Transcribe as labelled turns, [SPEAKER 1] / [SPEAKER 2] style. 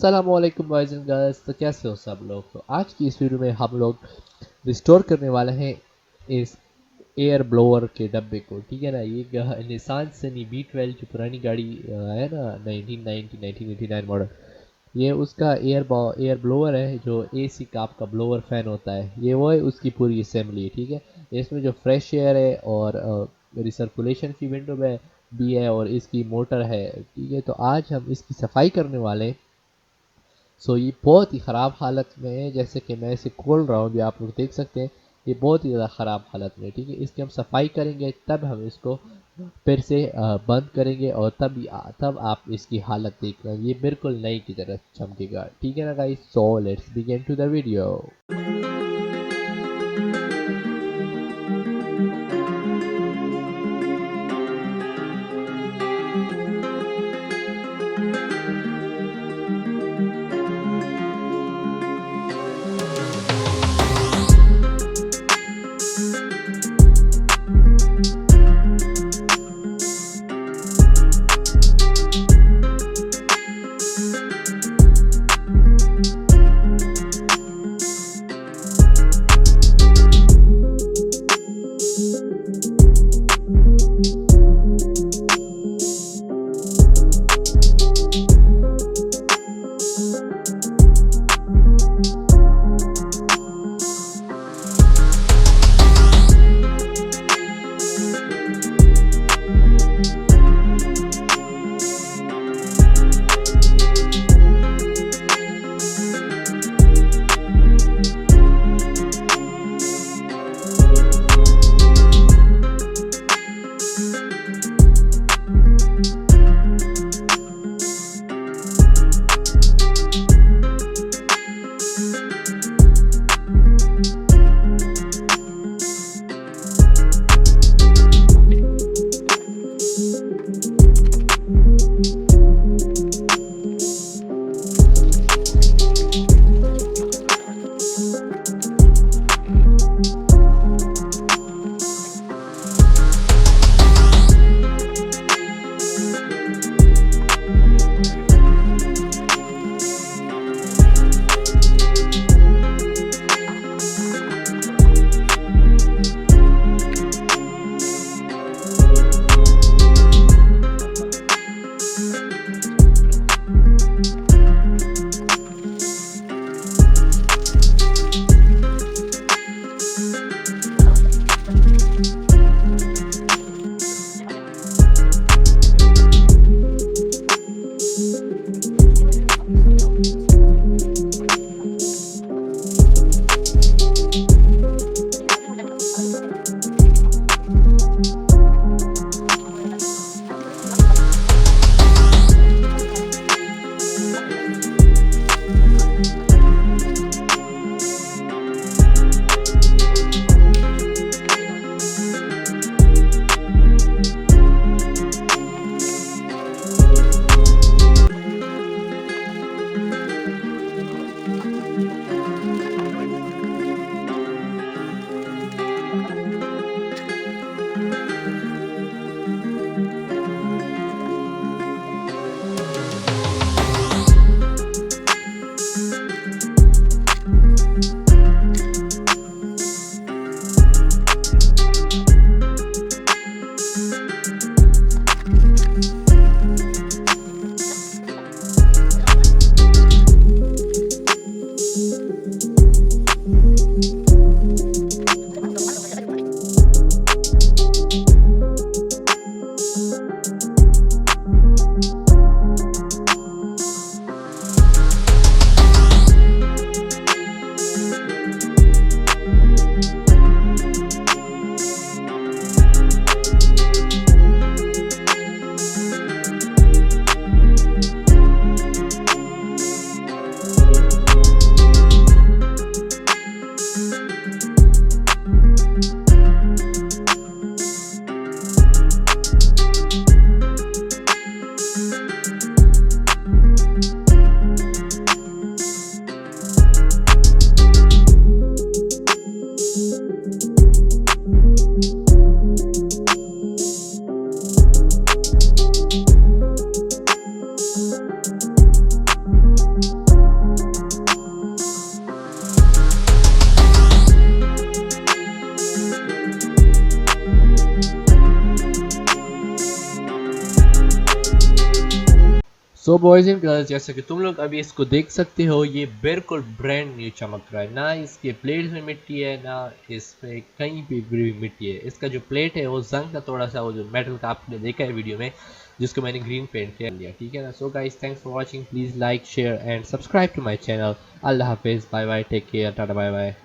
[SPEAKER 1] अस्सलामुअलैकुम boys and girls. तो कैसे हो सब लोग। तो आज की इस वीडियो में हम लोग रिस्टोर करने वाले हैं इस एयर ब्लोअर के डब्बे को। ठीक है ना, ये निसान सनी B12 जो पुरानी गाड़ी है ना 1989 मॉडल, ये उसका एयर ब्लोअर है जो एसी का आपका ब्लोअर फैन होता है। ये वो है, उसकी पूरी असेंबली है। ठीक है, इसमें जो फ्रेश एयर है और रिसर्कुलेशन की विंडो में भी है और इसकी मोटर है। ठीक है, तो आज हम इसकी सफाई करने वाले हैं। ये बहुत ही ख़राब हालत में है, जैसे कि मैं इसे खोल रहा हूँ, जो आप लोग देख सकते हैं। ये बहुत ही ज़्यादा ख़राब हालत में है। ठीक है, इसकी हम सफाई करेंगे, तब हम इसको फिर से बंद करेंगे और तब आप इसकी हालत देख रहे हैं, ये बिल्कुल नई की तरह चमकेगा। ठीक है ना guys, so let's begin to the video. So boys and girls, जैसे कि तुम लोग अभी इसको देख सकते हो, ये बिल्कुल ब्रांड न्यू चमक रहा है। ना इसके प्लेट्स में मिट्टी है, ना इसमें कहीं भी मिट्टी है। इसका जो प्लेट है वो जंग का थोड़ा सा, वो जो मेटल का आपने देखा है वीडियो में, जिसको मैंने ग्रीन पेंट कर लिया, ठीक है ना। So guys, thanks for watching, please like share and subscribe to my channel. अल्लाह हाफिज, bye bye, take care, tata bye bye.